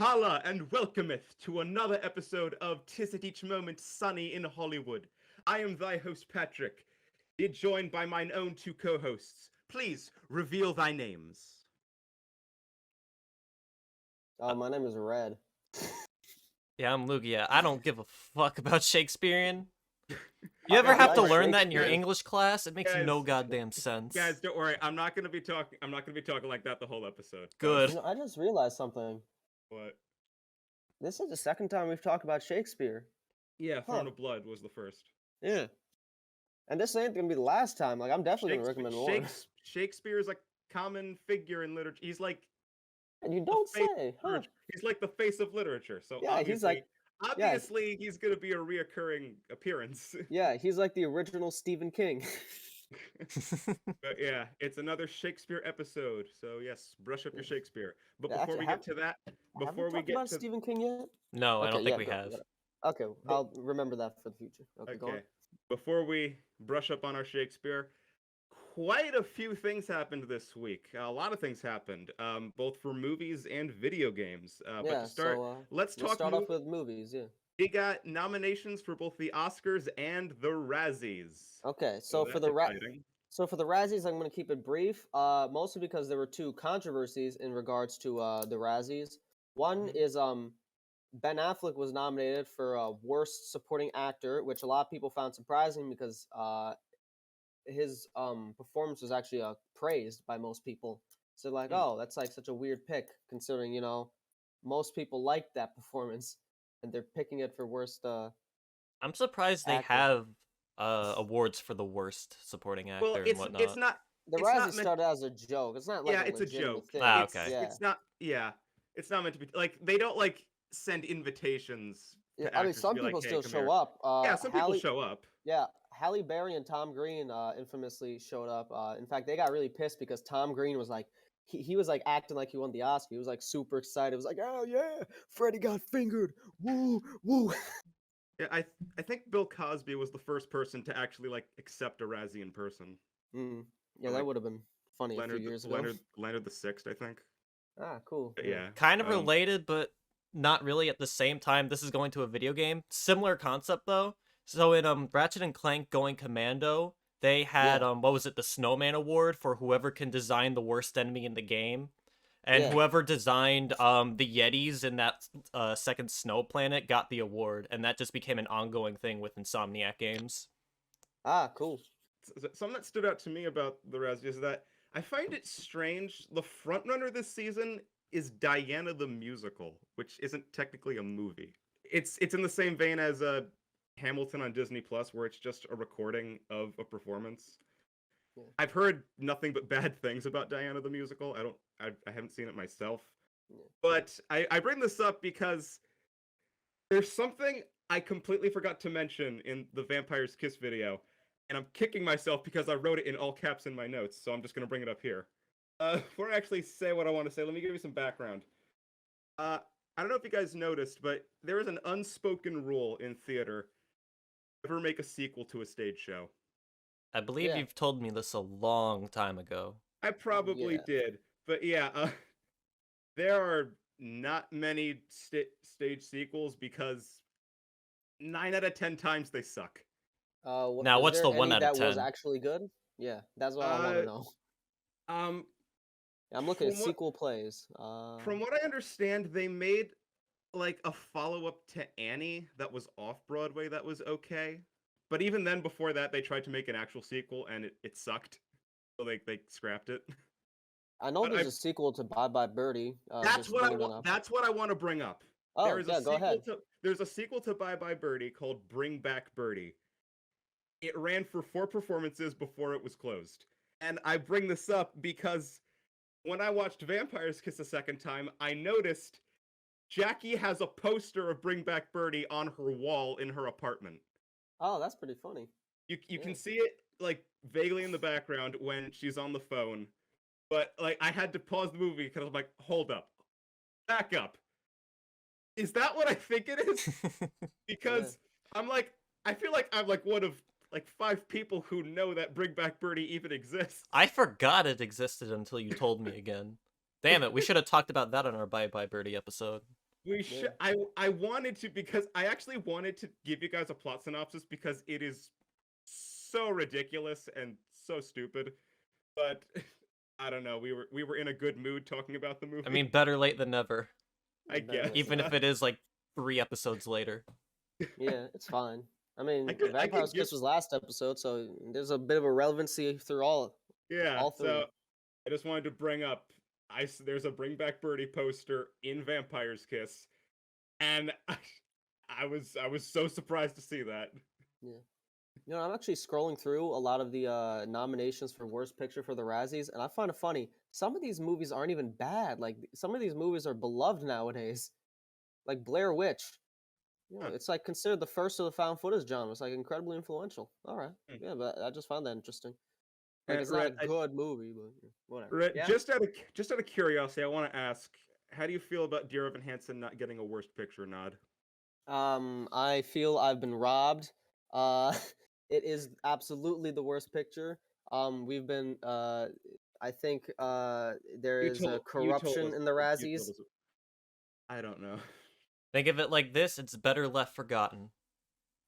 Holla and welcometh to another episode of 'Tis at Each Moment Sunny in Hollywood. I am thy host Patrick, joined by mine own two co-hosts. Please reveal thy names. My name is Red. Yeah, I'm Lugia. I don't give a fuck about Shakespearean. You I ever have to like learn that in your Shakespeare. English class? It makes Guys, no goddamn sense. Guys, don't worry. I'm not gonna be talking like that the whole episode. Good. You know, I just realized something. What? This is the second time we've talked about Shakespeare. Yeah, Throne of Blood was the first. Yeah. And this ain't gonna be the last time. Like, I'm definitely gonna recommend more. Shakespeare is a common figure in literature. He's like And you don't say, huh? He's like the face of literature. So Yeah, he's like, obviously he's gonna be a reoccurring appearance. yeah, he's like the original Stephen King. But yeah, it's another Shakespeare episode. So yes, brush up your Shakespeare. But Yeah, before actually, we get to that, Have we talked about Stephen King yet? No, I don't Okay, think yeah, we go, have. go. Okay, I'll remember that for the future. Okay, go on. Before we brush up on our Shakespeare, quite a few things happened this week. A lot of things happened, both for movies and video games. But Yeah, to start, so let's we'll talk. start off with movies. Yeah. We got nominations for both the Oscars and the Razzies. Okay, so for that's the exciting. So for the Razzies, I'm going to keep it brief, mostly because there were two controversies in regards to the Razzies. One is Ben Affleck was nominated for Worst Supporting Actor, which a lot of people found surprising because his performance was actually praised by most people. So like, oh, that's like such a weird pick, considering most people liked that performance, and they're picking it for worst. I'm surprised they actor. have awards for the worst supporting actor Well, and whatnot. it's not. The It's Razzies not meant, started as a joke. It's not like yeah, a it's a legitimate joke. thing. Okay. Yeah. It's not. Yeah, it's not meant to be like they don't like send invitations. Yeah, To I mean, actors to some be like, people "Hey, still come show here." up. Yeah, some people show up. Yeah, Halle Berry and Tom Green infamously showed up. In fact, they got really pissed because Tom Green was like, he was like acting like he won the Oscar. He was like super excited. He was like, oh yeah, Freddie got fingered. Woo, woo. Yeah, I think Bill Cosby was the first person to actually like accept a Razzie in person. Yeah, that would have been funny a few years ago. Leonard the Sixth, I think. Ah, cool. But yeah, Kind of related, but not really at the same time. This is going to a video game. Similar concept though. So in Ratchet and Clank Going Commando, they had what was it, the Snowman Award for whoever can design the worst enemy in the game. And whoever designed the Yetis in that second snow planet got the award, and that just became an ongoing thing with Insomniac games. Ah, cool. Something that stood out to me about the Razzie is that I find it strange. The frontrunner this season is Diana the Musical, which isn't technically a movie. It's in the same vein as Hamilton on Disney Plus, where it's just a recording of a performance. Yeah. I've heard nothing but bad things about Diana the Musical. I haven't seen it myself. Yeah. But I bring this up because there's something I completely forgot to mention in the Vampire's Kiss video, and I'm kicking myself because I wrote it in all caps in my notes, so I'm just going to bring it up here. Before I actually say what I want to say, let me give you some background. I don't know if you guys noticed, but there is an unspoken rule in theater: never make a sequel to a stage show. I believe you've told me this a long time ago. I probably did, but yeah, there are not many stage sequels because 9 out of 10 times they suck. Now, what's the 1 out of 10? That was actually good? Yeah, that's what I want to know. I'm looking at sequel plays. From what I understand, they made like a follow-up to Annie that was off-Broadway that was okay. But even then, before that, they tried to make an actual sequel, and it sucked. So they scrapped it. I know there's a sequel to Bye Bye Birdie. That's what I want to bring up. Oh, go ahead. There's a sequel to Bye Bye Birdie called Bring Back Birdie. It ran for 4 performances before it was closed. And I bring this up because when I watched Vampire's Kiss a second time, I noticed Jackie has a poster of Bring Back Birdie on her wall in her apartment. Oh, that's pretty funny. You can see it like vaguely in the background when she's on the phone, but like I had to pause the movie because I'm like, hold up, back up. Is that what I think it is? Because I'm like, I feel like I'm like one of like 5 people who know that Bring Back Birdie even exists. I forgot it existed until you told me again. Damn it, we should have talked about that on our Bye Bye Birdie episode. We Yeah. should. I wanted to because I actually wanted to give you guys a plot synopsis because it is so ridiculous and so stupid. But I don't know. We were in a good mood talking about the movie. I mean, better late than never, Yeah, I better late guess. than even if never. it is like 3 episodes later. Yeah, it's fine. I I mean, could Vampire's give. Kiss was last episode, so there's a bit of a relevancy through Yeah. all three. So I just wanted to bring up. There's a Bring Back Birdie poster in Vampire's Kiss, and I was so surprised to see that. Yeah. You know, I'm actually scrolling through a lot of the nominations for Worst Picture for the Razzies, and I find it funny. Some of these movies aren't even bad. Like some of these movies are beloved nowadays. Like Blair Witch. You know, Huh. it's like considered the first of the found footage genre. It's like incredibly influential. All right, Hmm. yeah, but I just found that interesting. Like it's not a Red, good movie, but yeah, whatever. Red, Yeah. just out of curiosity, I want to ask, how do you feel about Dear Evan Hansen not getting a Worst Picture nod? I feel I've been robbed. Uh, it is absolutely the worst picture. We've been. I think there You is a told corruption us. in the You told Razzies. us. I don't know. Think of it like this: it's better left forgotten.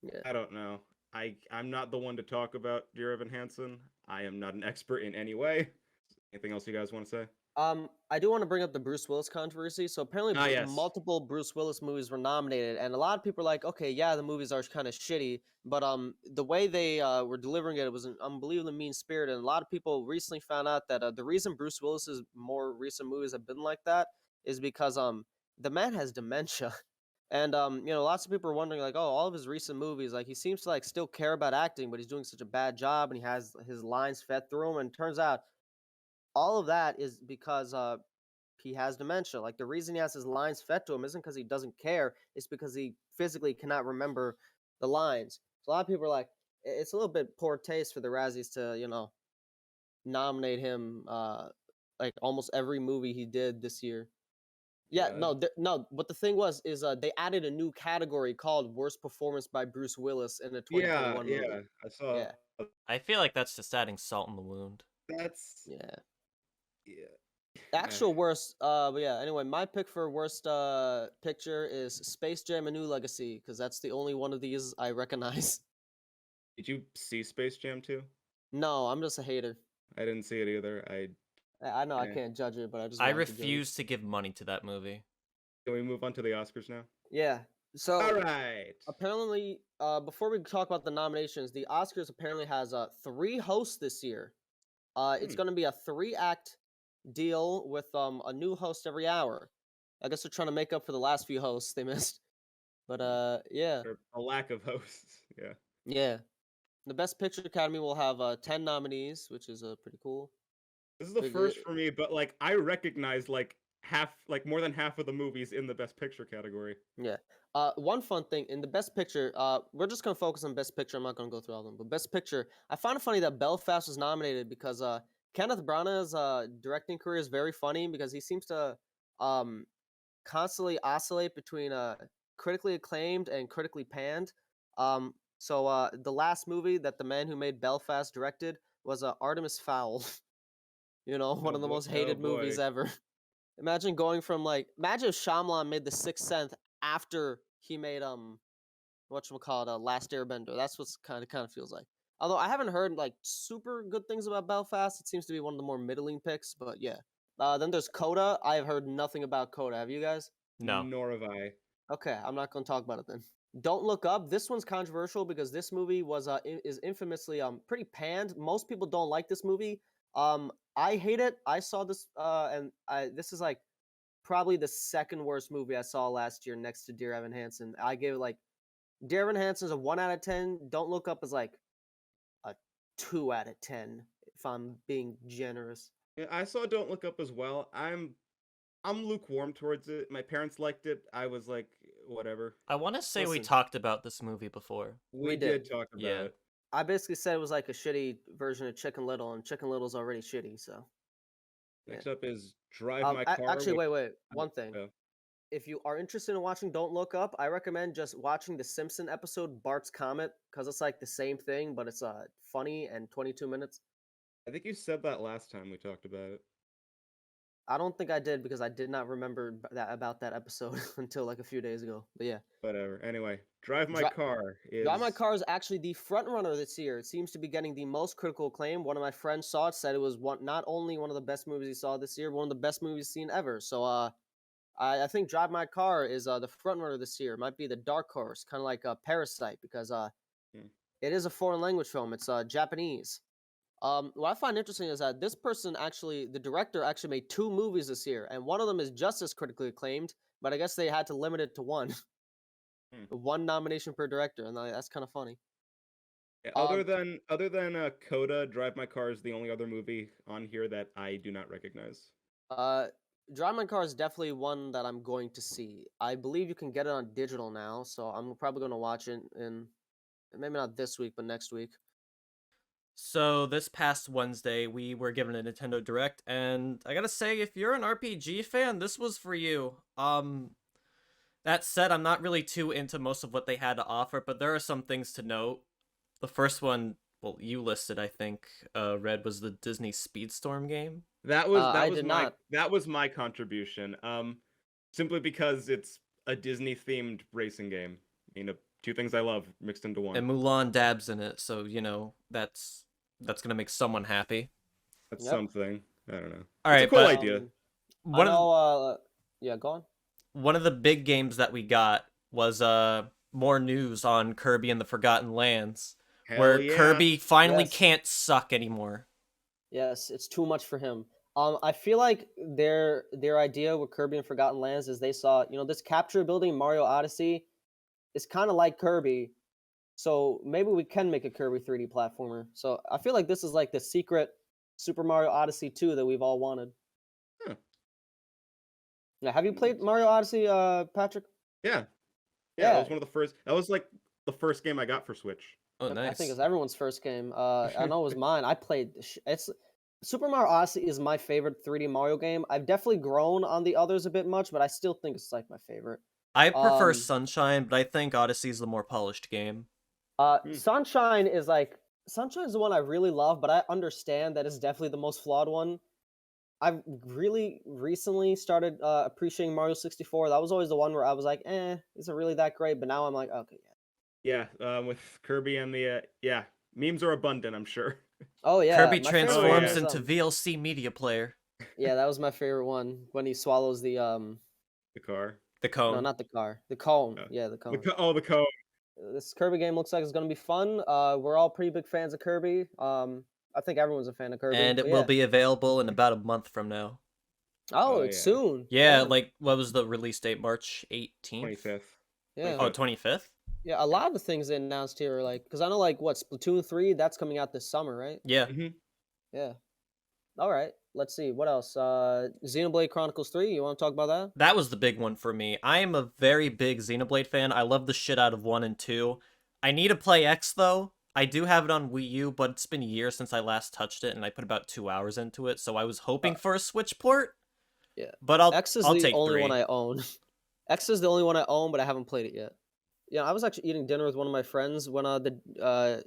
Yeah. I don't know. I'm not the one to talk about Dear Evan Hansen. I am not an expert in any way. Anything else you guys want to say? I do want to bring up the Bruce Willis controversy. So apparently, Ah, yes. multiple Bruce Willis movies were nominated, and a lot of people are like, "Okay, yeah, the movies are kind of shitty," but the way they were delivering it was an unbelievably mean spirit, and a lot of people recently found out that the reason Bruce Willis's more recent movies have been like that is because the man has dementia. And you know, lots of people are wondering like, oh, all of his recent movies, like he seems to like still care about acting, but he's doing such a bad job, and he has his lines fed through him. And it turns out all of that is because he has dementia. Like the reason he has his lines fed to him isn't because he doesn't care; it's because he physically cannot remember the lines. So a lot of people are like, it's a little bit poor taste for the Razzies to, you know, nominate him like almost every movie he did this year. Yeah, Yeah. no, no. But the thing was, is they added a new category called "Worst Performance by Bruce Willis" in a Yeah. 2021 movie. Yeah. I saw. Yeah, I feel like that's just adding salt in the wound. That's. yeah. Yeah. Actual worst, but yeah. Anyway, my pick for worst picture is Space Jam: A New Legacy because that's the only one of these I recognize. Did you see Space Jam 2? No, I'm just a hater. I didn't see it either. I know I Eh. can't judge it, but I just I wanted to judge it. refuse to give money to that movie. Can we move on to the Oscars now? Yeah. So All right. apparently, before we talk about the nominations, the Oscars apparently has 3 hosts this year. It's Hmm. going to be a 3-act deal with a new host every hour. I guess they're trying to make up for the last few hosts they missed. But yeah, Or a lack of hosts. Yeah. yeah. The Best Picture Academy will have 10 nominees, which is pretty cool. This is the But, first for me, but like I recognize like more than half of the movies in the Best Picture category. yeah. One fun thing in the Best Picture, we're just gonna focus on Best Picture. I'm not gonna go through all of them, but Best Picture, I found it funny that Belfast was nominated because Kenneth Branagh's directing career is very funny because he seems to um constantly oscillate between critically acclaimed and critically panned. So the last movie that the man who made Belfast directed was Artemis Fowl. You know, one Oh of the boy. most Oh hated movies boy. Oh ever. Imagine going from like, imagine if Shyamalan made The Sixth Sense after he made whatchamacallit, Last Airbender. That's what's kind of feels like. Although I haven't heard like super good things about Belfast. It seems to be one of the more middling picks, but yeah. Then there's Coda. I have heard nothing about Coda. Have you guys? No. Nor have I. Okay, I'm not gonna talk about it then. Don't Look Up. This one's controversial because this movie was is infamously pretty panned. Most people don't like this movie. I hate it. I saw this and this is like probably the second worst movie I saw last year next to Dear Evan Hansen. I gave it like Dear Evan Hansen's a 1 out of 10. Don't Look Up is like a 2 out of 10 if I'm being generous. Yeah, I saw Don't Look Up as well. I'm lukewarm towards it. My parents liked it. I was like, whatever. I want to say we Listen, talked about this movie before. We did. did talk about Yeah. it. I basically said it was like a shitty version of Chicken Little, and Chicken Little's already shitty, so. Yeah. Next up is Drive My Car. Actually, which- wait. One thing. Oh. If you are interested in watching Don't Look Up, I recommend just watching the Simpson episode Bart's Comet because it's like the same thing, but it's funny and 22 minutes. I think you said that last time we talked about it. I don't think I did because I did not remember about that episode until like a few days ago. But yeah, Whatever. Anyway, Drive My Dri- Car Drive My is Car is actually the front runner this year. It seems to be getting the most critical acclaim. One of my friends saw it, said it was not only one of the best movies he saw this year, one of the best movies seen ever. So I think Drive My Car is the front runner this year. It might be the dark horse, kind of like Parasite, because Hmm. it is a foreign language film. It's Japanese. What I find interesting is that this person actually, the director actually made 2 movies this year, and one of them is just as critically acclaimed, but I guess they had to limit it to one, Hmm. one nomination per director, and that's kind of funny. Other than Coda, Drive My Car is the only other movie on here that I do not recognize. Uh, Drive My Car is definitely one that I'm going to see. I believe you can get it on digital now, so I'm probably going to watch it in maybe not this week, but next week. So this past Wednesday, we were given a Nintendo Direct, and I gotta say, if you're an RPG fan, this was for you. That said, I'm not really too into most of what they had to offer, but there are some things to note. The first one, well, you listed, I think, Red, was the Disney Speedstorm game. That was I did not. that was my contribution. Simply because it's a Disney themed racing game. Two things I love mixed into one. And Mulan dabs in it, so that's gonna make someone happy. That's Yep. something. I don't know. All It's right, a cool but idea. one I of know. Yeah, go on. one of the big games that we got was more news on Kirby and the Forgotten Lands, where Hell yeah. Kirby finally Yes. can't suck anymore. Yes, it's too much for him. I feel like their idea with Kirby and Forgotten Lands is they saw, this capture ability in Mario Odyssey is kind of like Kirby, so maybe we can make a Kirby 3D platformer. So I feel like this is like the secret Super Mario Odyssey 2 that we've all wanted. Huh. Yeah, have you played Mario Odyssey, Patrick? Yeah. Yeah, Yeah. that was one of the first. That was like the first game I got for Switch. Oh, I nice. think it's everyone's first game. I know it was mine. I played. It's Super Mario Odyssey is my favorite 3D Mario game. I've definitely grown on the others a bit much, but I still think it's like my favorite. I prefer Um, Sunshine, but I think Odyssey is the more polished game. Sunshine is the one I really love, but I understand that it's definitely the most flawed one. I've really recently started appreciating Mario 64. That was always the one where I was like, is it really that great? But now I'm like, okay, yeah. Yeah, with Kirby and the memes are abundant, I'm sure. Oh yeah, Kirby my favorite one transforms was, into VLC Media Player. yeah, that was my favorite one when he swallows the The car. The cone. no, not the car, the cone. Oh. Yeah, the cone. The code. This Kirby game looks like it's gonna be fun. We're all pretty big fans of Kirby. I think everyone's a fan of Kirby. And it but will yeah. be available in about a month from now. Oh, Oh, it's yeah. soon. Yeah, Damn. like, what was the release date? March 18th? 25th. Yeah. Oh, 25th? Yeah, a lot of the things they announced here are like, because I know like what Splatoon 3, that's coming out this summer, right? Yeah. Yeah. All right. Let's see what else. Xenoblade Chronicles 3. You want to talk about that? That was the big one for me. I am a very big Xenoblade fan. I love the shit out of 1 and 2. I need to play X, though. I do have it on Wii U, but it's been years since I last touched it, and I put about 2 hours into it, so I was hoping for a Switch port. Yeah. But I'll X is I'll the take only 3. one I own. X is the only one I own, but I haven't played it yet. Yeah, I was actually eating dinner with one of my friends when the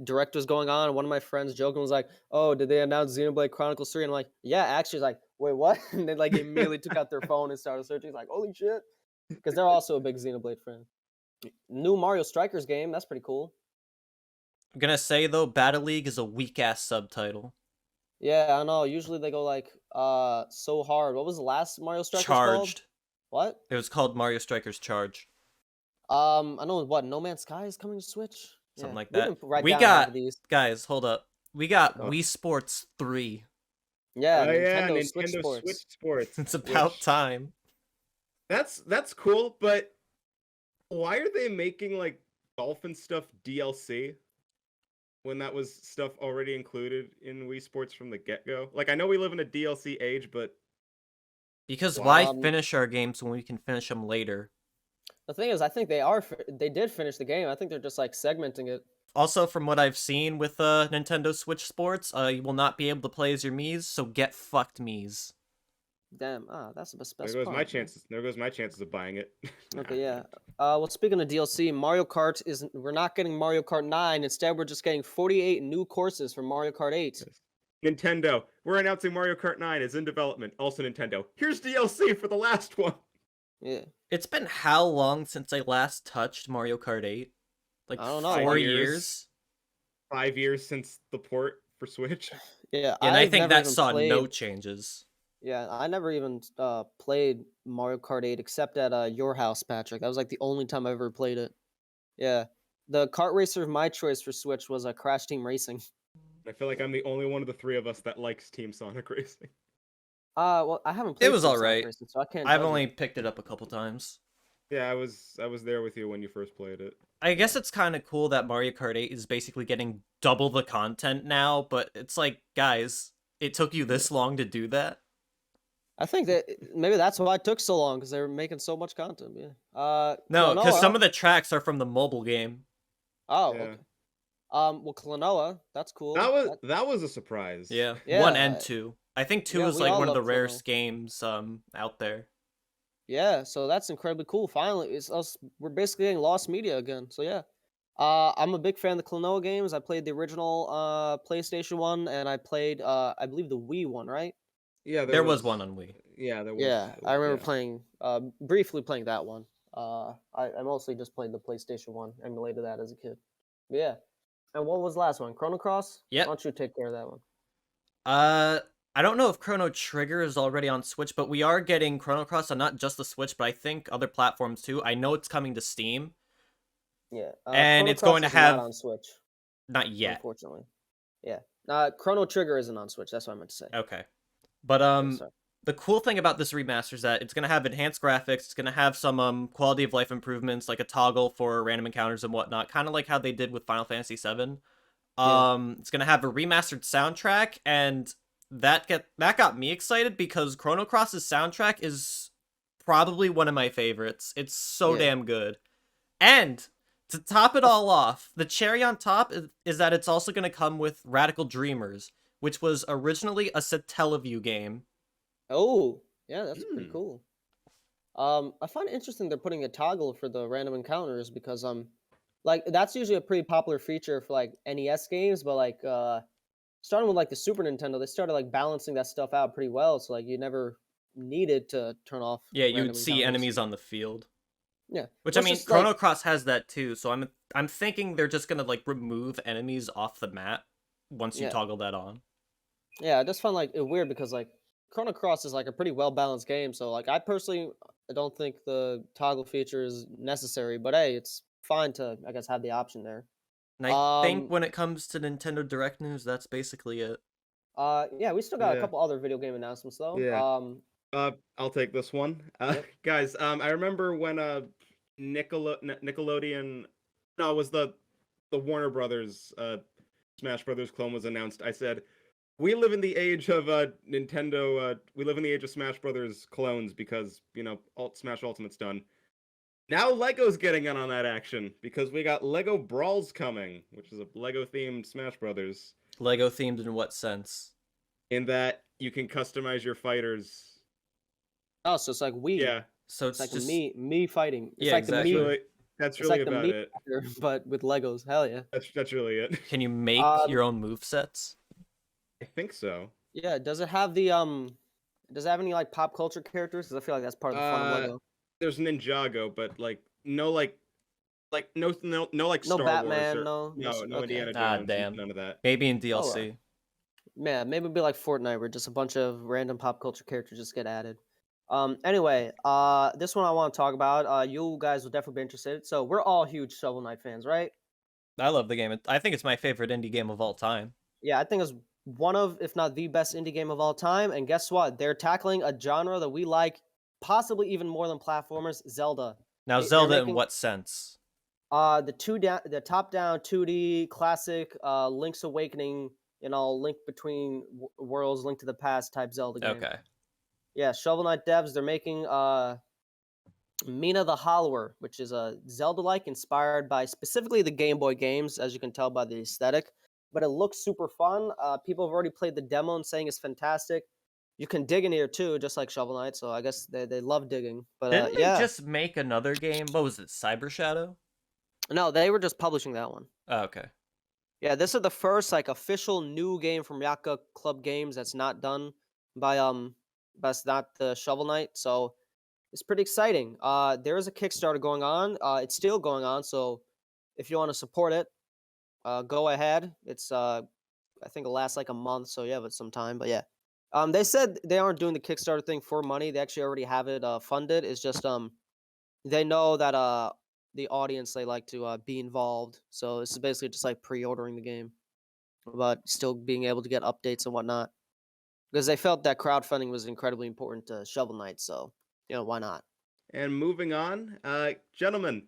direct was going on, and one of my friends joking was like, "Oh, did they announce Xenoblade Chronicles 3?" And I'm like, "Yeah, actually." He's like, "Wait, what?" And they like immediately took out their phone and started searching. He's like, "Holy shit!" Because they're also a big Xenoblade fan. New Mario Strikers game. That's pretty cool. I'm gonna say, though, Battle League is a weak-ass subtitle. Yeah, I know. Usually they go like, so hard. What was the last Mario Strikers called? Charged. What? It was called Mario Strikers Charge. I know what No Man's Sky is coming to Switch. Something like we that. didn't write We down half got- of these. Guys, hold up. We got Oh. Wii Sports 3. Yeah, Oh yeah, Nintendo Nintendo Switch Sports. Sports. It's about which- time. That's cool, but why are they making like Dolphin stuff DLC when that was stuff already included in Wii Sports from the get-go? Like, I know we live in a DLC age, but Because Wow. why finish our games when we can finish them later? The thing is, I think they did finish the game. I think they're just like segmenting it. Also, from what I've seen with Nintendo Switch Sports, you will not be able to play as your Miis, so get fucked, Miis. Damn, that's the best there part. goes my man. chances. There goes my chances of buying it. Okay, yeah. Well, speaking of DLC, Mario Kart we're not getting Mario Kart 9. Instead, we're just getting 48 new courses for Mario Kart 8. Nintendo, we're announcing Mario Kart 9 is in development. Also Nintendo. Here's DLC for the last one. Yeah. It's been how long since I last touched Mario Kart 8? Like I don't know. 4 years. years? 5 years since the port for Switch. Yeah, And I I've think never that even saw played. no changes. Yeah, I never even played Mario Kart 8 except at your house, Patrick. That was like the only time I ever played it. Yeah, the kart racer of my choice for Switch was Crash Team Racing. I feel like I'm the only one of the three of us that likes Team Sonic Racing. Well, I haven't played It was Team Sonic alright. Racing, so I can't. I've judge only it. picked it up a couple times. Yeah, I was there with you when you first played it. I guess it's kind of cool that Mario Kart 8 is basically getting double the content now, but it's like, guys, it took you this long to do that? I think that maybe that's why it took so long because they were making so much content. Yeah. No, because some Klonoa. of the tracks are from the mobile game. Oh, Yeah. okay. Well, Klonoa, that's cool. That was a surprise. Yeah, Yeah, 1 and 2. I think 2 yeah, is we like all one of the love rarest games out there. Yeah, so that's incredibly cool. Finally, it's us. We're basically getting lost media again. So yeah, I'm a big fan of the Klonoa games. I played the original PlayStation one, and I played I believe the Wii one, right? Yeah, There was one on Wii. Yeah, there was. Yeah, I remember yeah. playing briefly playing that one. I mostly just played the PlayStation one, emulated that as a kid. But yeah, and what was the last one? Chrono Cross. Yep. Why don't you take care of that one? I don't know if Chrono Trigger is already on Switch, but we are getting Chrono Cross on not just the Switch, but I think other platforms too. I know it's coming to Steam. Yeah, And Chrono it's going Cross to is have- not on Switch, Not yet. unfortunately. Yeah, Chrono Trigger isn't on Switch. That's what I meant to say. Okay. But Sorry. the cool thing about this remaster is that it's going to have enhanced graphics, it's going to have some quality of life improvements, like a toggle for random encounters and whatnot, kind of like how they did with Final Fantasy VII. It's going to have a remastered soundtrack, and that got me excited because Chrono Cross's soundtrack is probably one of my favorites. It's so Yeah. damn good. And to top it all off, the cherry on top is that it's also going to come with Radical Dreamers, which was originally a Satellaview game. Oh, yeah, that's pretty Hmm. cool. I find it interesting they're putting a toggle for the random encounters because like that's usually a pretty popular feature for like NES games, but like starting with like the Super Nintendo, they started like balancing that stuff out pretty well, so like you never needed to turn off. Yeah, you would random see encounters. enemies on the field. Yeah, Which Well, I mean, it's just, like- Chrono Cross has that too. So I'm thinking they're just gonna like remove enemies off the map once you Yeah. toggle that on. Yeah, I just find like it weird because like Chrono Cross is like a pretty well balanced game, so like I personally don't think the toggle feature is necessary, but hey, it's fine to I guess have the option there. And I think Um, when it comes to Nintendo Direct news, that's basically it. Yeah, we still got a Yeah. couple other video game announcements though. Yeah. I'll take this one. Yep. Guys, I remember when Nickelodeon, no, it was the Warner Brothers Smash Brothers clone was announced. I said, we live in the age of Nintendo. We live in the age of Smash Brothers clones because Smash Ultimate's done. Now Lego's getting in on that action because we got Lego Brawls coming, which is a Lego themed Smash Brothers. Lego themed in what sense? In that you can customize your fighters. Oh, so it's like we. Yeah, So It's it's like just me fighting. It's Yeah, like exactly. the me. really, that's It's really like the about me it. factor, but with Legos. Hell yeah. That's really it. can you make Um, your own movesets? I think so. Yeah. Does it have the Does it have any like pop culture characters? Because I feel like that's part of the fun of Lego. There's Ninjago, but no like no like No Star Batman, Wars no. no just- okay. Indiana Ah, Jones, damn. none of that. Maybe in Oh, DLC. Yeah, maybe it'd be like Fortnite where just a bunch of random pop culture characters just get added. Anyway, this one I want to talk about. You guys will definitely be interested. So we're all huge Shovel Knight fans, right? I love the game. I think it's my favorite indie game of all time. Yeah, I think it's one of, if not the best indie game of all time. And guess what? They're tackling a genre that we like, possibly even more than platformers, Zelda. Now, They're Zelda in making- what sense? The top-down 2D classic Link's Awakening, Link Between Worlds, Link to the Past type Zelda game. Okay. Yeah, Shovel Knight devs, they're making Mina the Hollower, which is a Zelda-like inspired by specifically the Game Boy games, as you can tell by the aesthetic. But it looks super fun. People have already played the demo and saying it's fantastic. You can dig in here too, just like Shovel Knight, so I guess they love digging. But Didn't they yeah. just make another game? What was it, Cyber Shadow? No, they were just publishing that one. Oh, okay. Yeah, this is the first like official new game from Yakuza Club Games that's not done by that's not the Shovel Knight. So it's pretty exciting. There is a Kickstarter going on. It's still going on. So if you want to support it, go ahead. It's I think it'll last like a month, so you have it some time. But yeah, they said they aren't doing the Kickstarter thing for money. They actually already have it funded. It's just they know that the audience they like to be involved. So this is basically just like pre-ordering the game, but still being able to get updates and whatnot because they felt that crowdfunding was incredibly important to Shovel Knight. So why not? And moving on, gentlemen,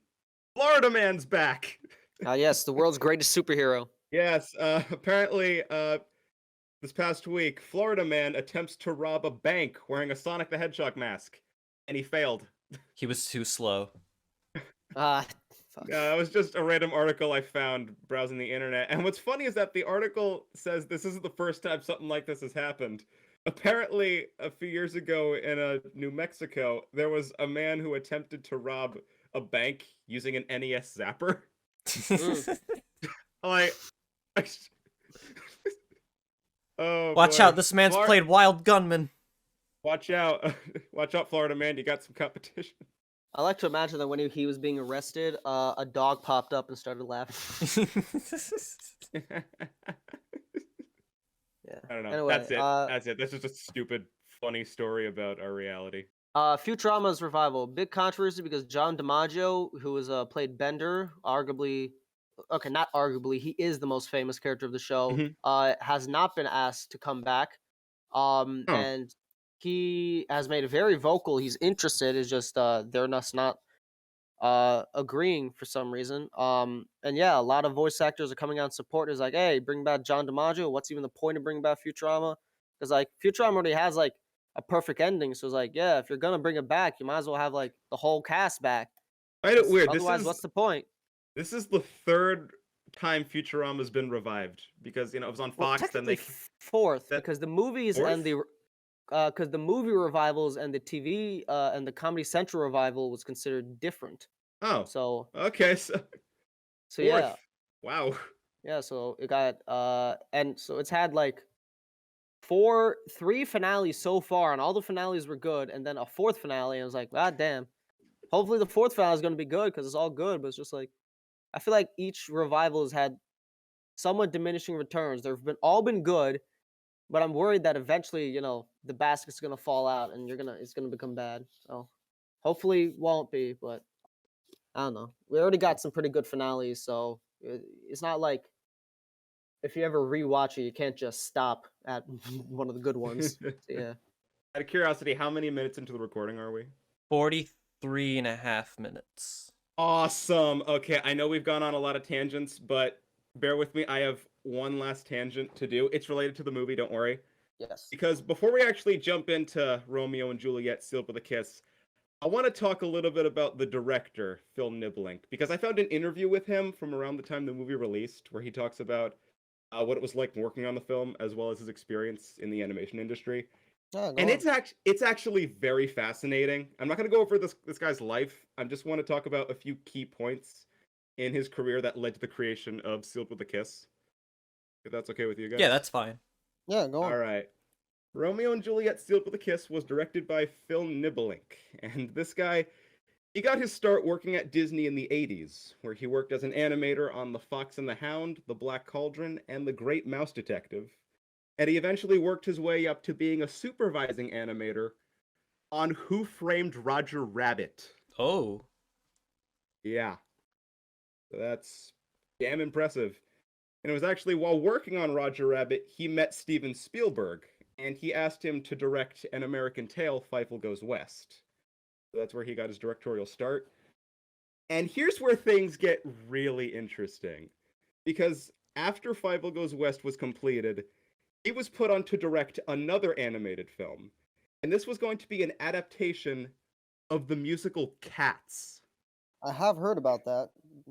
Florida Man's back. Yes, the world's greatest superhero. Yes, apparently, this past week, Florida Man attempts to rob a bank wearing a Sonic the Hedgehog mask, and he failed. He was too slow. Fuck. It was just a random article I found browsing the internet. And what's funny is that the article says this isn't the first time something like this has happened. Apparently, a few years ago in New Mexico, there was a man who attempted to rob a bank using an NES zapper. Like, oh, Watch boy. out, this man's played Wild Gunman. Watch out. Watch out, Florida Man. You got some competition. I like to imagine that when he was being arrested, a dog popped up and started laughing. Yeah. I don't know. Anyway, That's it. That's it. That's just a stupid, funny story about our reality. Futurama's revival. Big controversy because John DiMaggio, who was played Bender, arguably, okay, not arguably, he is the most famous character of the show, has not been asked to come back. And he has made it very vocal. He's interested. It's just they're not agreeing for some reason. And yeah, a lot of voice actors are coming out in support. It's like, hey, bring back John DiMaggio. What's even the point of bringing back Futurama? Because like Futurama already has like a perfect ending. So it's like, yeah, if you're gonna bring it back, you might as well have like the whole cast back. I find it weird. Otherwise, what's the point? This is the third time Futurama's been revived because it was on Fox. Well, Then they fourth because the movies fourth? and the because the movie revivals and the TV and the Comedy Central revival was considered different. Oh, So okay. So fourth. yeah, Wow. yeah. So it got and so it's had like three finales so far, and all the finales were good, and then a fourth finale, and I was like, God damn. Hopefully the fourth finale is gonna be good because it's all good, but it's just like I feel like each revival has had somewhat diminishing returns. They've been good, but I'm worried that eventually, the basket's gonna fall out and it's gonna become bad. So hopefully won't be, but I don't know. We already got some pretty good finales, so it's not like if you ever rewatch it, you can't just stop at one of the good ones. So, yeah. Out of curiosity, how many minutes into the recording are we? 43.5 minutes. Awesome. Okay, I know we've gone on a lot of tangents, but bear with me. I have one last tangent to do. It's related to the movie, don't worry. Yes. Because before we actually jump into Romeo and Juliet, Sealed with a Kiss, I want to talk a little bit about the director, Phil Niblink, because I found an interview with him from around the time the movie released where he talks about what it was like working on the film, as well as his experience in the animation industry. And it's actually very fascinating. I'm not going to go over this guy's life. I just want to talk about a few key points in his career that led to the creation of Sealed with a Kiss. If that's okay with you guys. Yeah, that's fine. Yeah, go on. All right. Romeo and Juliet Sealed with a Kiss was directed by Phil Niblink. And this guy, he got his start working at Disney in the 80s, where he worked as an animator on The Fox and the Hound, The Black Cauldron, and The Great Mouse Detective. And he eventually worked his way up to being a supervising animator on Who Framed Roger Rabbit. Oh. Yeah. That's damn impressive. And it was actually while working on Roger Rabbit, he met Steven Spielberg, and he asked him to direct An American Tail, Fievel Goes West. So that's where he got his directorial start. And here's where things get really interesting. Because after Fievel Goes West was completed, he was put on to direct another animated film. And this was going to be an adaptation of the musical Cats. I have heard about that,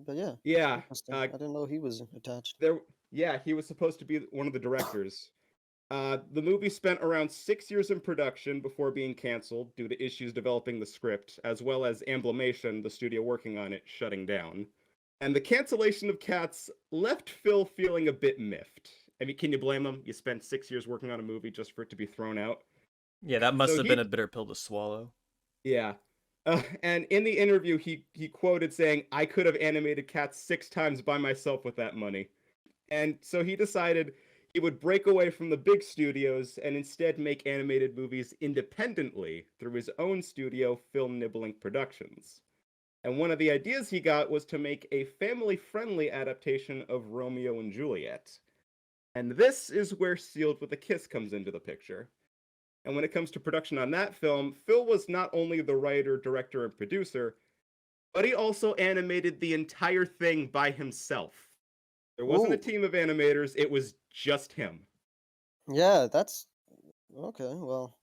but yeah. Yeah. I didn't know he was attached. Yeah, he was supposed to be one of the directors. The movie spent around 6 years in production before being canceled due to issues developing the script, as well as Amblimation, the studio working on it, shutting down. And the cancellation of Cats left Phil feeling a bit miffed. I mean, can you blame him? You spent 6 years working on a movie just for it to be thrown out. Yeah, that must So have been a bitter pill to swallow. yeah. And in the interview, he quoted saying, "I could have animated Cats 6 times by myself with that money." And so he decided he would break away from the big studios and instead make animated movies independently through his own studio, Film Nibbling Productions. And one of the ideas he got was to make a family-friendly adaptation of Romeo and Juliet. And this is where Sealed with a Kiss comes into the picture. And when it comes to production on that film, Phil was not only the writer, director, and producer, but he also animated the entire thing by himself. There wasn't a Ooh. team of animators, it was just him. Yeah, that's okay. Well,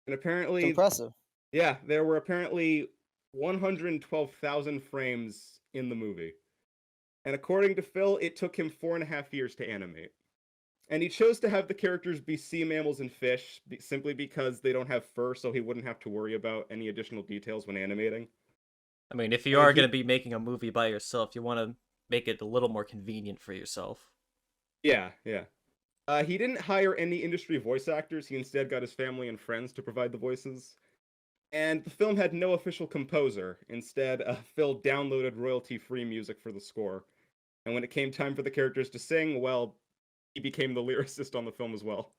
And it's apparently, impressive. yeah, there were apparently 112,000 frames in the movie. And according to Phil, it took him 4.5 years to animate. And he chose to have the characters be sea mammals and fish simply because they don't have fur, so he wouldn't have to worry about any additional details when animating. I mean, if you And are going to he, be making a movie by yourself, you want to make it a little more convenient for yourself. yeah, yeah. He didn't hire any industry voice actors. He instead got his family and friends to provide the voices. And the film had no official composer. Instead, Phil downloaded royalty-free music for the score. And when it came time for the characters to sing, well, he became the lyricist on the film as well.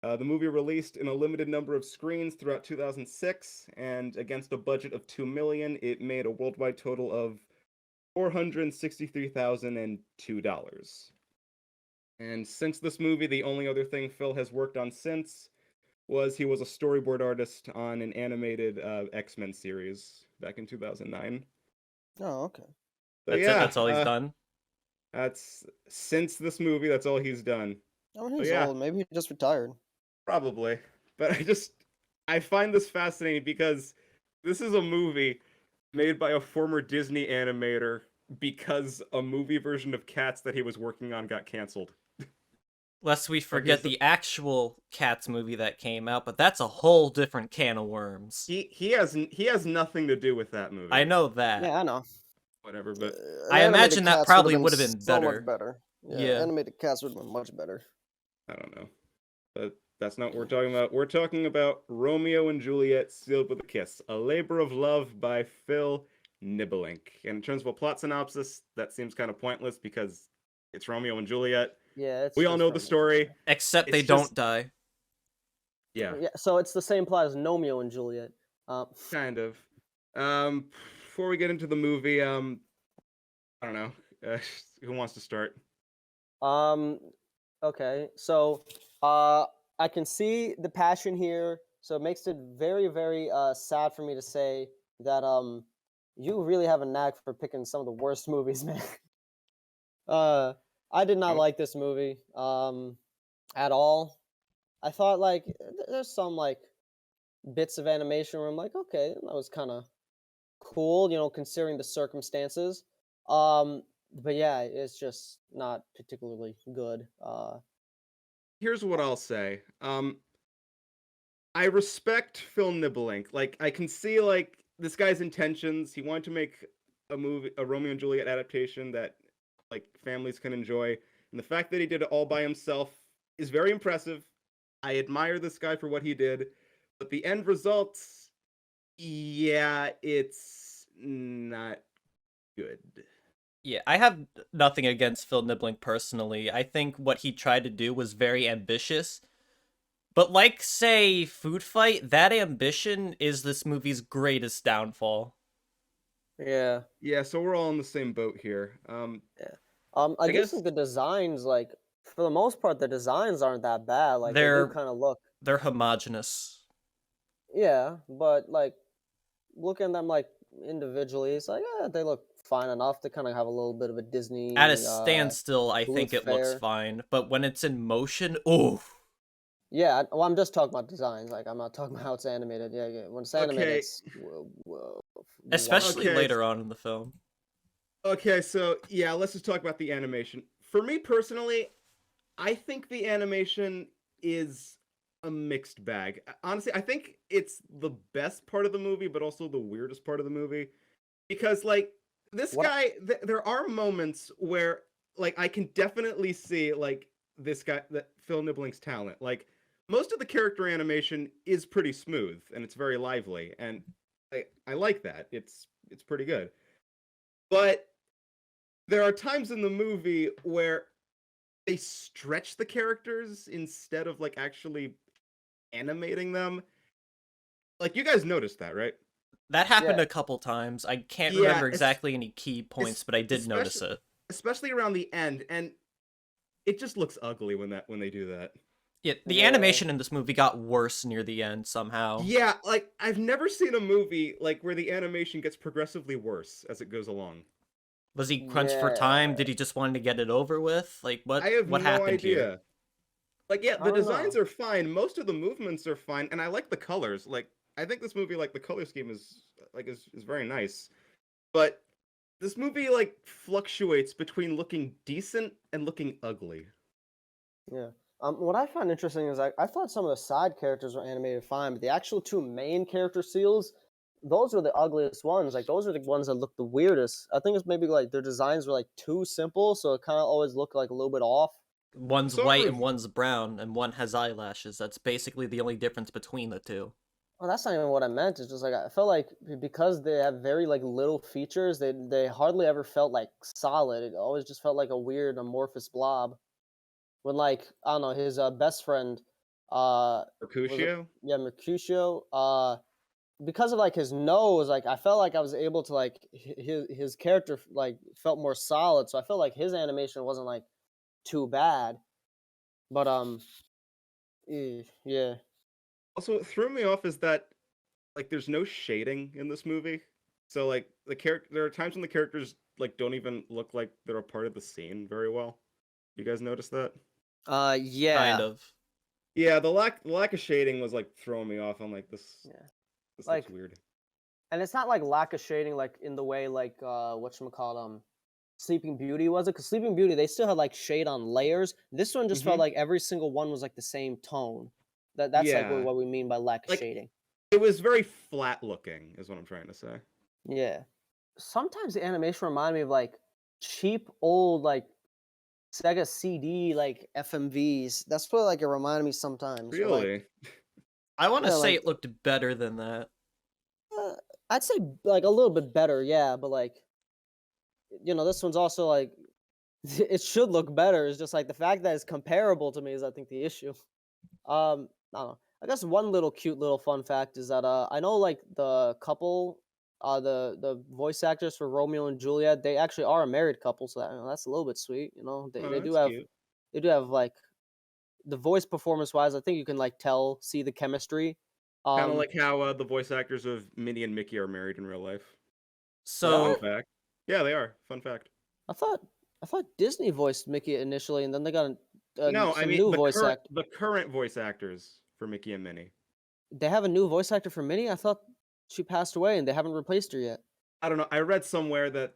The movie released in a limited number of screens throughout 2006, and against a budget of $2 million, it made a worldwide total of $463,002. And since this movie, the only other thing Phil has worked on since was he was a storyboard artist on an animated X-Men series back in 2009. Oh, okay. So That's it. yeah, That's all he's done. that's since this movie, that's all he's done. I mean, So he's yeah, old. Maybe he just retired. probably. But I find this fascinating because this is a movie made by a former Disney animator because a movie version of Cats that he was working on got canceled. Lest we Or his forget the actual Cats movie that came out, but that's a whole different can of worms. he has nothing to do with that movie. I know that. Yeah, I know. Whatever, but An I animated imagine that Cats probably been would have been so better. much better. Yeah, Yeah. animated Cats would have been much better. I don't know. But that's not what we're talking about. We're talking about Romeo and Juliet Sealed with a Kiss, a labor of love by Phil Nibbling. And in terms of a plot synopsis, that seems kind of pointless because it's Romeo and Juliet. Yeah, it's We all just know the Romeo and story. Juliet. Except they It's don't just die. yeah, Yeah, so it's the same plot as Romeo and Juliet. kind of. Before we get into the movie, I don't know. Who wants to start? Um, okay, so I can see the passion here. So it makes it very, very sad for me to say that you really have a knack for picking some of the worst movies, man. I did not Oh, like this movie at all. I thought like there's some like bits of animation where I'm like, okay, that was kind of cool, considering the circumstances. But yeah, it's just not particularly good. here's what I'll say. I respect Phil Nibbling. Like, I can see like this guy's intentions. He wanted to make a Romeo and Juliet adaptation that like families can enjoy, and the fact that he did it all by himself is very impressive. I admire this guy for what he did, but the end result, yeah, it's not good. Yeah, I have nothing against Phil Nibbling personally. I think what he tried to do was very ambitious. But like, say, Food Fight, that ambition is this movie's greatest downfall. Yeah, Yeah, so we're all in the same boat here. yeah. I I do guess think the designs, like for the most part, the designs aren't that bad. Like they do They're kind of look, they're homogenous. yeah, but like looking at them like individually, it's like they look fine enough to kind of have a little bit of a At a Disney standstill, I tooth think it looks fare. fine, but when it's in motion, oh, Yeah, well, I'm just talking about designs. Like, I'm not talking about how it's animated. Yeah, yeah. When it's animated, okay, it's especially wonderful. okay, later on in the film. okay. So yeah, let's just talk about the animation. For me personally, I think the animation is a mixed bag. Honestly, I think it's the best part of the movie, but also the weirdest part of the movie. Because, like, this What? guy, there are moments where like I can definitely see like this guy, that Phil Nibbling's talent. Like most of the character animation is pretty smooth and it's very lively, and I like that. It's pretty good. But there are times in the movie where they stretch the characters instead of like actually animating them. Like you guys noticed that, right? That happened Yeah. a couple times. I can't Yeah, remember exactly any key points, but I did notice especially it. especially around the end, and it just looks ugly when they do that. Yeah, the Yeah. animation in this movie got worse near the end somehow. Yeah, like I've never seen a movie like where the animation gets progressively worse as it goes along. Was he crunched for time? Yeah. Did he just want to get it over with? Like I have what no happened here? idea. Like yeah, I the don't designs know. are fine, most of the movements are fine, and I like the colors. Like I think this movie, like the color scheme is very nice. But this movie like fluctuates between looking decent and looking ugly. Yeah. What I find interesting is I thought some of the side characters were animated fine, but the actual two main character seals, those were the ugliest ones. Like those are the ones that look the weirdest. I think it's maybe like their designs were like too simple, so it kind of always looked like a little bit off. I One's saw a white and rev- one's brown, and one has eyelashes. That's basically the only difference between the two. Well, that's not even what I meant. It's just like I felt like because they have very like little features, they hardly ever felt like solid. It always just felt like a weird amorphous blob. When like I don't know, his best friend, was it, Mercutio. yeah, Mercutio, because of like his nose, like I felt like I was able to like his character like felt more solid, so I felt like his animation wasn't like too bad. But yeah, Also, what threw me off is that like there's no shading in this movie. So like there are times when the characters like don't even look like they're a part of the scene very well. You guys notice that? Kind yeah, of. Yeah, the lack of shading was like throwing me off. I'm like yeah, this looks like, weird. and it's not like lack of shading like in the way like whatchamacallit, Sleeping Beauty was it? Because Sleeping Beauty they still had like shade on layers. This one just felt Mhm. like every single one was like the same tone. That's like Yeah. what we mean by lack of Like shading. it was very flat looking is what I'm trying to say. Yeah. Sometimes the animation reminded me of like cheap old like Sega CD like FMVs. That's what like it reminded me sometimes. Or like Really? I want to yeah, say like it looked better than that. uh, I'd say like a little bit better, yeah, but like this one's also like it should look better. It's just like the fact that it's comparable to me is I think the issue. I don't know. I guess one little cute little fun fact is that I know like the couple, the voice actors for Romeo and Juliet, they actually are a married couple, so that's a little bit sweet. Oh, They do that's have cute. like the voice performance wise. I think you can like see the chemistry. Kind of Um, like how the voice actors of Minnie and Mickey are married in real life. Fun So what? fact. Yeah, they are. Fun fact. I thought I thought Disney voiced Mickey initially, and then they got No, I some mean new the voice current act. the current voice actors for Mickey and Minnie. They have a new voice actor for Minnie. I thought she passed away, and they haven't replaced her yet. I don't know. I read somewhere that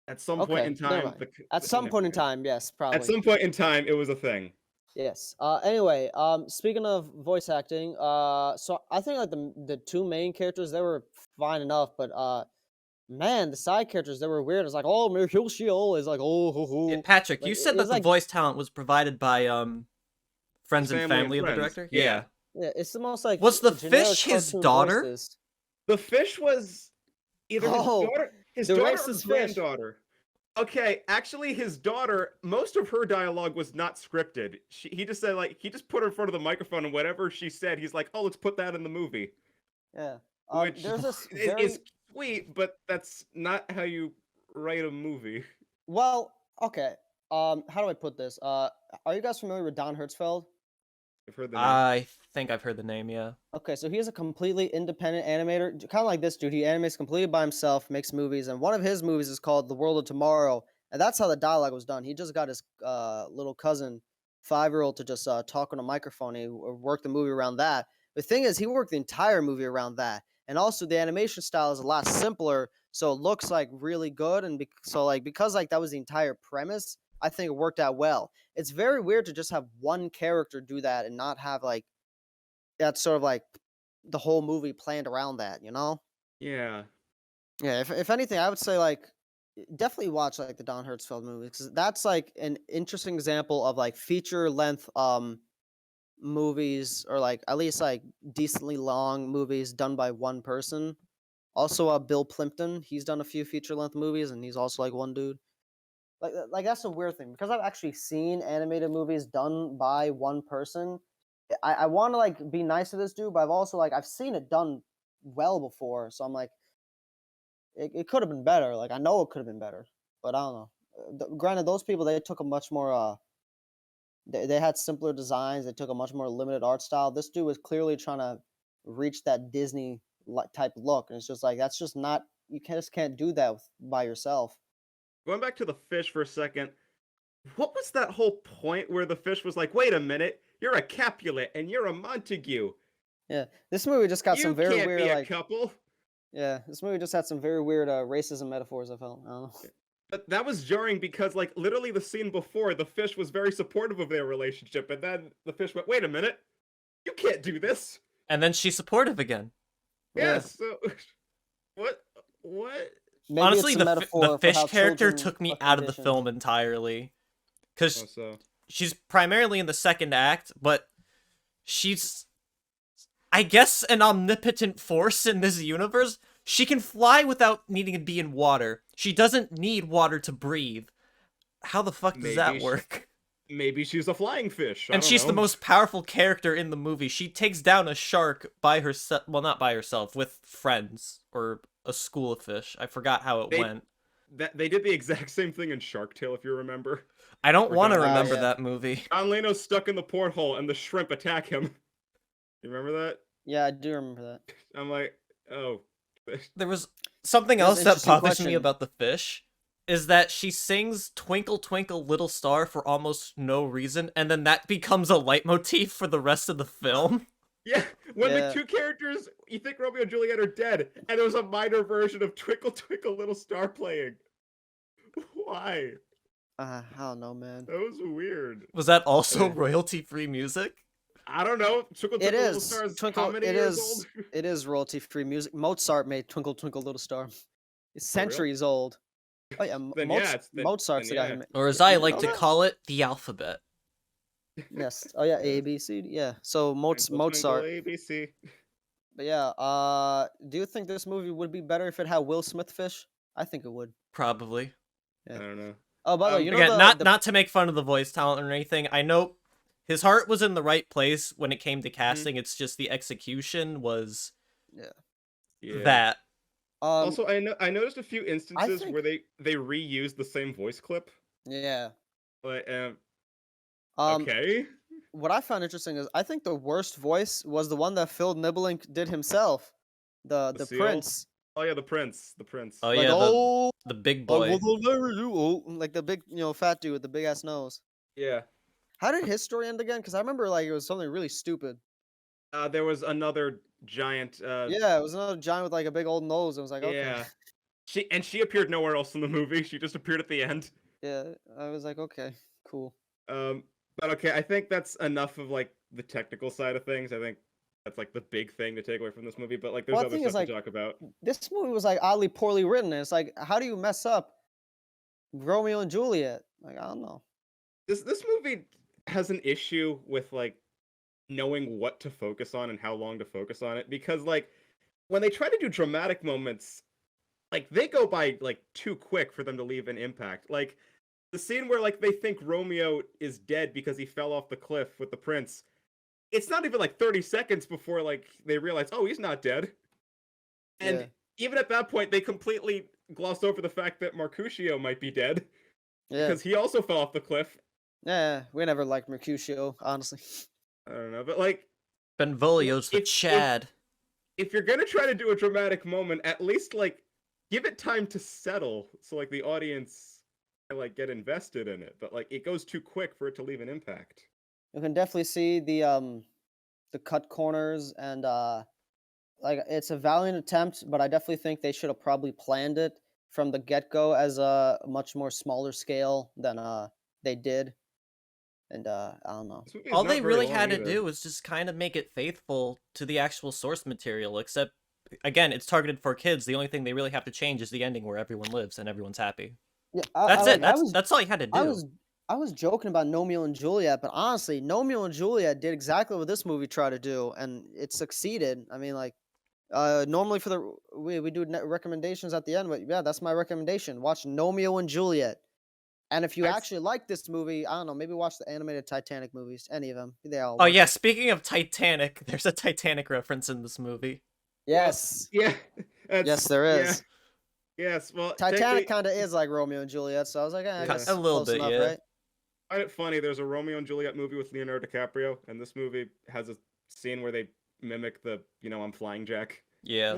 at some point Okay, in never time mind. At some never point in mind. time, yes, At probably. some point in time it was a thing. Yes. Anyway, speaking of voice acting, so I think like the two main characters they were fine enough, but man, the side characters they were weird. It's like oh, Mercutio is like oh, hoo, yeah, hoo. Patrick, Like you said it's that the like voice talent was provided by His friends and family and family of the friends. director. Yeah. Yeah. yeah, it's the most like Was the generic fish his cartoon daughter? voices. The fish was either Oh, his the daughter or racist fish. granddaughter. Okay, actually his daughter, most of her dialogue was not scripted. He just said like he just put her in front of the microphone and whatever she said, he's like, "Oh, let's put that in the movie." Yeah. Which There's this is very sweet, but that's not how you write a movie. well. Okay. How do I put this? Are you guys familiar with Don Hertzfeld? I've heard the name. I think I've heard the name, yeah. Okay, so he's a completely independent animator, kind of like this dude. He animates completely by himself, makes movies, and one of his movies is called The World of Tomorrow, and that's how the dialogue was done. He just got his little cousin, 5-year-old, to just talk on a microphone. He worked the movie around that. The thing is, he worked the entire movie around that, and also the animation style is a lot simpler, so it looks like really good. And so like because like that was the entire premise, I think it worked out well. It's very weird to just have one character do that and not have like that's sort of like the whole movie planned around that, you know? Yeah. Yeah, if anything, I would say like definitely watch like the Don Hertzfeldt movies because that's like an interesting example of like feature length movies, or like at least like decently long movies done by one person. Also, Bill Plimpton, he's done a few feature length movies, and he's also like one dude. Like that's a weird thing because I've actually seen animated movies done by one person. I want to like be nice to this dude, but I've also like I've seen it done well before, so I'm like it could have been better. Like I know it could have been better, but I don't know. Granted, those people they took a much more they had simpler designs. They took a much more limited art style. This dude was clearly trying to reach that Disney type look, and it's just like that's just not just can't do that by yourself. Going back to the fish for a second, what was that whole point where the fish was like, "Wait a minute, you're a Capulet and you're a Montague. Yeah, this movie just got You some very can't weird be a like couple." yeah, this movie just had some very weird racism metaphors. I felt I don't know. But that was jarring because, like, literally the scene before, the fish was very supportive of their relationship, and then the fish went, "Wait a minute, you can't do this." And then she's supportive again. Yeah. Yes. So, what? What? Maybe Honestly, it's a the metaphor for fish how character children took me are out of the conditioned. film entirely. Because So she's primarily in the second act, but she's, I guess, an omnipotent force in this universe. She can fly without needing to be in water. She doesn't need water to breathe. How the fuck does that work? Maybe she's a flying fish. I And don't she's the know. most powerful character in the movie. She takes down a shark by herself. Well, not by herself, with friends or a school of fish. I forgot how it went. They did the exact same thing in Shark Tale, if you remember. I don't Or want to John remember yeah. that movie. John Leno's stuck in the porthole, and the shrimp attack him. You remember that? Yeah, I do remember that. I'm like, oh. There was something That's else an that interesting bothers me question. about the fish. Is that she sings Twinkle Twinkle Little Star for almost no reason, and then that becomes a leitmotif for the rest of the film. Yeah, when the Yeah. two characters you think Romeo and Juliet are dead, and there was a minor version of Twinkle Twinkle Little Star playing. Why? I don't know, man. That was weird. Was that also Okay. royalty-free music? I don't know. Twinkle It Twinkle Little is Star is Twinkle. how many It years is. old? It is royalty-free music. Mozart made Twinkle Twinkle Little Star. It's centuries old. Oh yeah, Then yeah, Mozart's the guy who made. Or as I You like know to that? call it, the alphabet. Yes. Oh yeah, A B C. Yeah. So Twinkle, Mozart. Twinkle, ABC. But yeah. Do you think this movie would be better if it had Will Smith fish? I think it would. Probably. I Yeah. don't know. Oh, by the way, you know Again, the not to make fun of the voice talent or anything. I know his heart was in the right place when it came to casting. It's just the execution was Yeah. that. Also, I noticed a few instances think- where they reused the same voice clip. yeah. Like, Um, okay. what I found interesting is I think the worst voice was the one that Phil Nibelink did himself. The seal? prince. Oh yeah, the prince. The prince. Oh Like, yeah, oh, the big I boy. will never do. Oh, like the big, fat dude with the big ass nose. Yeah. How did his story end again? Because I remember like it was something really stupid. There was another giant. Yeah, it was another giant with like a big old nose. It was like, okay. Yeah. She appeared nowhere else in the movie. She just appeared at the end. Yeah, I was like, okay, cool. But okay, I think that's enough of like the technical side of things. I think that's like the big thing to take away from this movie. But like, there's Well, the other thing is, stuff like, to talk about. This movie was like oddly poorly written. And it's like, how do you mess up Romeo and Juliet? Like, I don't know. This movie has an issue with like knowing what to focus on and how long to focus on it, because like when they try to do dramatic moments, like they go by like too quick for them to leave an impact. Like the scene where like they think Romeo is dead because he fell off the cliff with the prince. It's not even like 30 seconds before like they realize, oh, he's not dead. And Yeah. even at that point, they completely glossed over the fact that Mercutio might be dead Yeah, because he also fell off the cliff. yeah. We never liked Mercutio, honestly. I don't know, but like Benvolio's the if- Chad. if you're gonna try to do a dramatic moment, at least like give it time to settle, so like the audience can, like get invested in it. But like it goes too quick for it to leave an impact. You can definitely see the cut corners and like it's a valiant attempt, but I definitely think they should have probably planned it from the get-go as a much more smaller scale than they did. And I don't know. This movie is All not they very really long had to either. do was just kind of make it faithful to the actual source material, except again, it's targeted for kids. The only thing they really have to change is the ending where everyone lives and everyone's happy. Yeah, That's it. like That's all you had to I do. was I was joking about Romeo and Juliet, but honestly, Romeo and Juliet did exactly what this movie tried to do, and it succeeded. I mean, like, normally for the we do recommendations at the end, but yeah, that's my recommendation. Watch Romeo and Juliet, and if you I'd actually like this movie, I don't know, maybe watch the animated Titanic movies. Any of them, they all Oh work. yeah, speaking of Titanic, there's a Titanic reference in this movie. Well, Yes, yeah, yes, that's there yeah, is. yes. Well, Titanic technically, kind of is like Romeo and Juliet, so I was like, I yeah. A guess little close bit, enough, yeah. right? I find it funny. There's a Romeo and Juliet movie with Leonardo DiCaprio, and this movie has a scene where they mimic the I'm flying Jack. Yeah.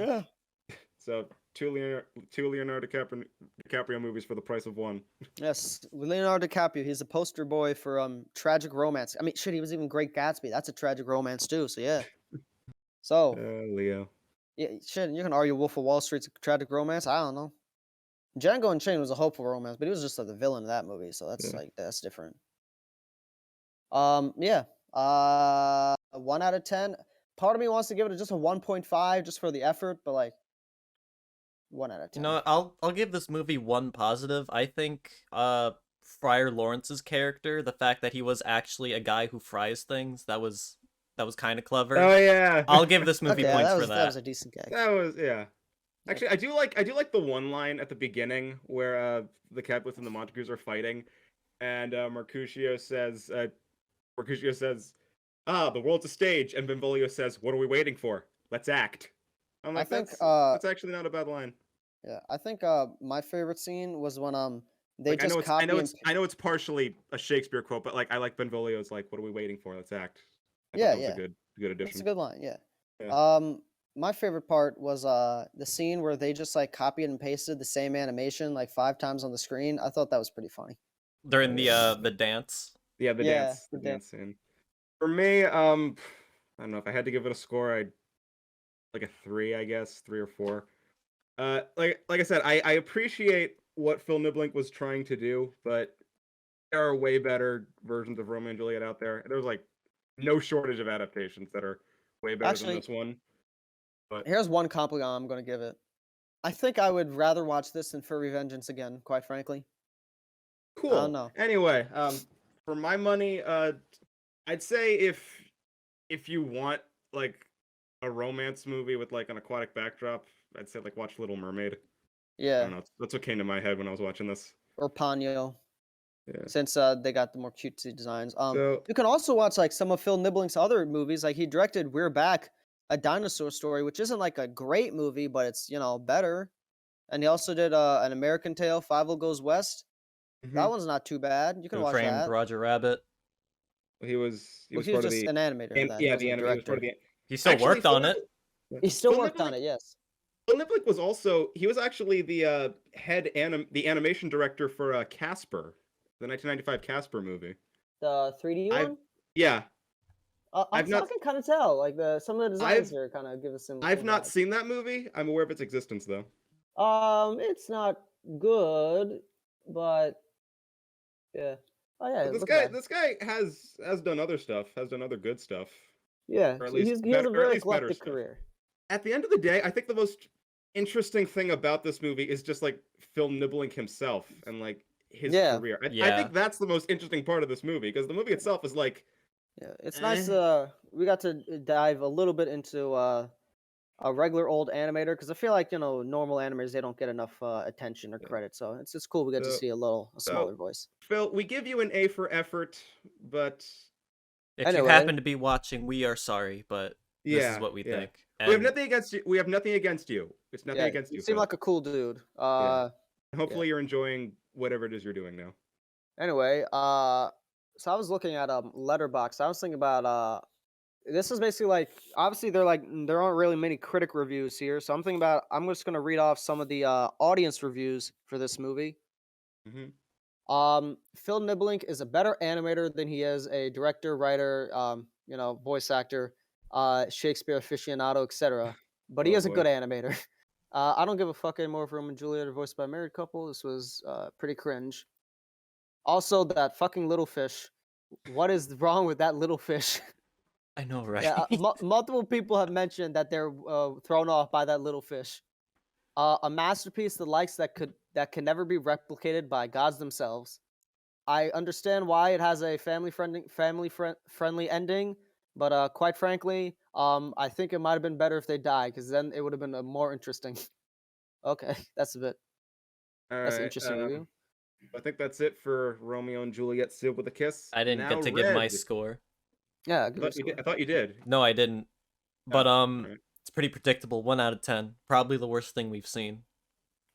Yeah. So two Leonardo DiCaprio movies for the price of one. Yes, Leonardo DiCaprio. He's a poster boy for tragic romance. I mean, shit, he was even Great Gatsby. That's a tragic romance too. So yeah. So Leo. yeah, shit, you can argue Wolf of Wall Street's a tragic romance. I don't know. Django Unchained was a hopeful romance, but he was just like the villain of that movie, so that's Yeah. like that's different. Yeah. 1 out of 10. Part of me wants to give it just a 1.5 just for the effort, but like 1 out of 10. You know, I'll give this movie one positive. I think Friar Lawrence's character, the fact that he was actually a guy who fries things, that was kind of clever. Oh yeah. I'll give this movie Okay, points that for was that. that was a decent gag. That was yeah. Yeah. Actually, I do like the one line at the beginning where the Capulets and the Montagues are fighting, and Mercutio says, "Ah, the world's a stage," and Benvolio says, "What are we waiting for? Let's act." I'm I like, think that's actually not a bad line. yeah, I think my favorite scene was when they Like just copy and I know it's partially a Shakespeare quote, but like I like Benvolio's like, "What are we waiting for? Let's act." I thought yeah, that was a yeah. good That's a addition. good line, yeah. Yeah. My favorite part was the scene where they just like copied and pasted the same animation like 5 times on the screen. I thought that was pretty funny. During the dance. Yeah, Yeah, the the dance. dance scene. For me, I don't know if I had to give it a score, I'd like a 3, I guess, 3 or 4. Like I said, I appreciate what Phil Niblink was trying to do, but there are way better versions of Romeo and Juliet out there. There's like no shortage of adaptations that are way better than Actually, this one. But here's one compliment I'm gonna give it. I think I would rather watch this than Furry Vengeance again, quite frankly. I don't cool. know. Anyway, for my money, I'd say if you want like a romance movie with like an aquatic backdrop, I'd say like watch Little Mermaid. I Yeah, don't know. That's what came to my head when I was watching this. or Ponyo, Yeah. since they got the more cutesy designs. So You can also watch like some of Phil Niblink's other movies. Like he directed We're Back, a dinosaur story, which isn't like a great movie, but it's better. And he also did an American Tail, Five Goes West. That mhm. one's not too bad. You can Who watch Framed that. Roger Rabbit. He Well, was he was part of just the an animator of and that. He yeah wasn't a he was part of director. the He still actually worked on it. He still Phil worked on Niblink it, yes. Phil Niblink was also he was actually the the animation director for Casper, the 1995 Casper movie. The 3D I've one? yeah I I've not can kind of tell. Like some of the designs I've here kind of give us some I've not vibes. seen that movie. I'm aware of its existence though. It's not good, but yeah. Oh yeah, But look at that. this guy has done other stuff, has done other good stuff, Yeah, or at so least he has better, a or at very least better eclectic stuff. career. At the end of the day, I think the most interesting thing about this movie is just like Phil Niblink himself and like his Yeah. career. I Yeah. think that's the most interesting part of this movie because the movie itself is like, Yeah, it's nice. eh. We got to dive a little bit into a regular old animator because I feel like normal animators they don't get enough attention or Yeah. credit. So it's just cool we get to So, see a smaller so voice. Phil, we give you an A for effort, but If you Anyway. happen to be watching, we are sorry, but this is yeah, what we yeah. think. We have And nothing against you. We have nothing against you. It's nothing Yeah, against you you, seem Phil. like a cool dude. Hopefully, you're enjoying whatever it is you're doing now. Anyway, so I was looking at Letterbox. I was thinking about this is basically like obviously there aren't really many critic reviews here, so I'm just gonna read off some of the audience reviews for this movie. hmm Phil Niblink is a better animator than he is a director, writer, voice actor, Shakespeare aficionado, etc. But he Oh is a boy. good animator. I don't give a fuck anymore if Romeo and Juliet are voiced by a married couple. This was pretty cringe. Also, that fucking little fish. What is wrong with that little fish? I know, right? Yeah, multiple people have mentioned that they're thrown off by that little fish. A masterpiece, the likes that can never be replicated by gods themselves. I understand why it has a friendly ending, but quite frankly, I think it might have been better if they died, because then it would have been more interesting. Okay, that's an Alright, interesting review. I think that's it for Romeo and Juliet sealed with a kiss. I didn't Now get to give my Red. score. Yeah, I give me a thought you did. score. I thought you did. No, I didn't. But Oh, alright. it's pretty predictable. 1 out of 10. Probably the worst thing we've seen.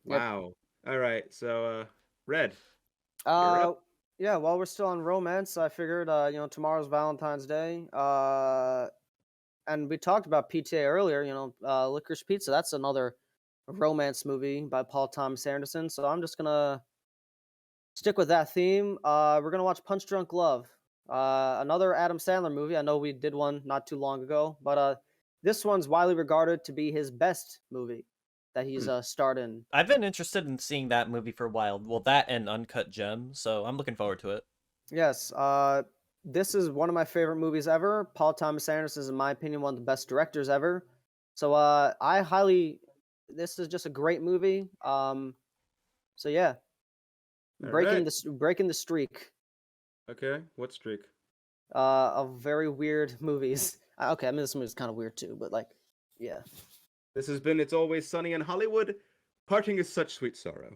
Yep. Wow. Alright, so Red, you're Uh, up. yeah. While we're still on romance, I figured, tomorrow's Valentine's Day. And we talked about PTA earlier. Licorice Pizza. That's another romance movie by Paul Thomas Anderson. So I'm just gonna stick with that theme. We're gonna watch Punch Drunk Love, another Adam Sandler movie. I know we did one not too long ago, but this one's widely regarded to be his best movie that he's starred in. I've been interested in seeing that movie for a while. Well, that and Uncut Gem, so I'm looking forward to it. Yes, this is one of my favorite movies ever. Paul Thomas Anderson is, in my opinion, one of the best directors ever. So this is just a great movie. So yeah, Alright. breaking the streak Okay, what streak? of very weird movies. Okay, I mean this movie's kind of weird too, but like, yeah. This has been It's Always Sunny in Hollywood. Parting is such sweet sorrow.